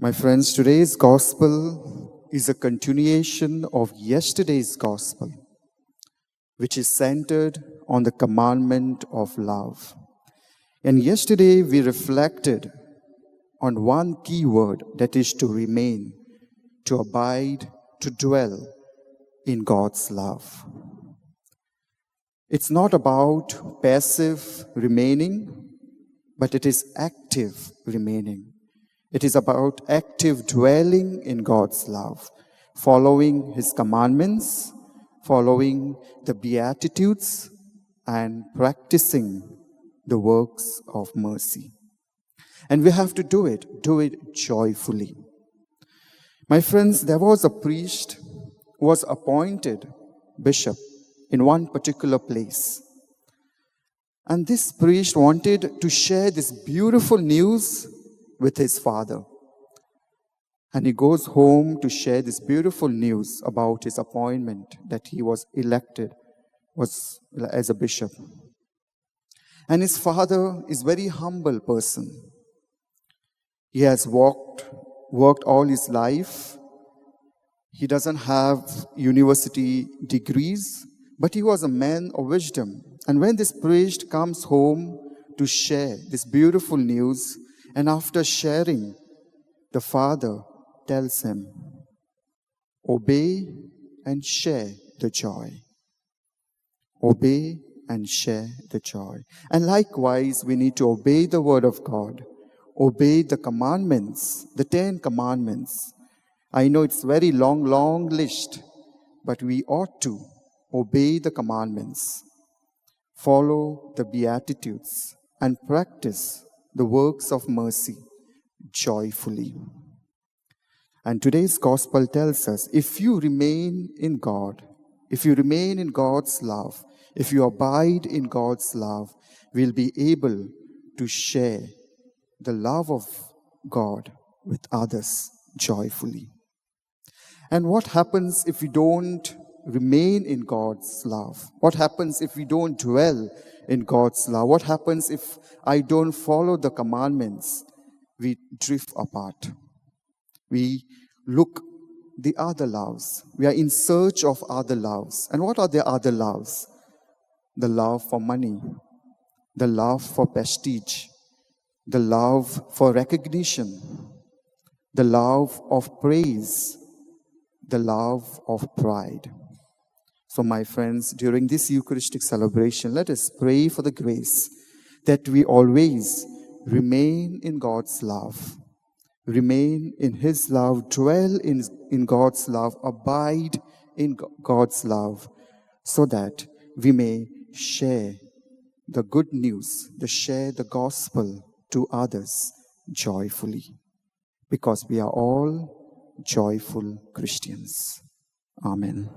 My friends, today's gospel is a continuation of yesterday's gospel, which is centered on the commandment of love. And yesterday we reflected on one key word, that is to remain, to abide, to dwell in God's love. It's not about passive remaining, but it is active remaining. It is about active dwelling in God's love, following His commandments, following the Beatitudes, and practicing the works of mercy. And we have to do it joyfully. My friends, there was a priest who was appointed bishop in one particular place. And this priest wanted to share this beautiful news with his father. And he goes home to share this beautiful news about his appointment, that he was elected as a bishop. And his father is a very humble person. He has worked all his life. He doesn't have university degrees, but he was a man of wisdom. And when this priest comes home to share this beautiful news, and after sharing, the father tells him, obey and share the joy. Obey and share the joy. And likewise, we need to obey the word of God. Obey the commandments, the 10 commandments. I know it's very long list, but we ought to obey the commandments, follow the Beatitudes, and practice the works of mercy joyfully. And today's gospel tells us, if you remain in God, if you remain in God's love, if you abide in God's love, we'll be able to share the love of God with others joyfully. And what happens if we don't remain in God's love? What happens if we don't dwell in God's love? What happens if I don't follow the commandments? We drift apart. We look the other loves. We are in search of other loves. And what are the other loves? The love for money, the love for prestige, the love for recognition, the love of praise, the love of pride. So my friends, during this Eucharistic celebration, let us pray for the grace that we always remain in God's love, remain in His love, dwell in God's love, abide in God's love, so that we may share the good news, share the gospel to others joyfully, because we are all joyful Christians. Amen.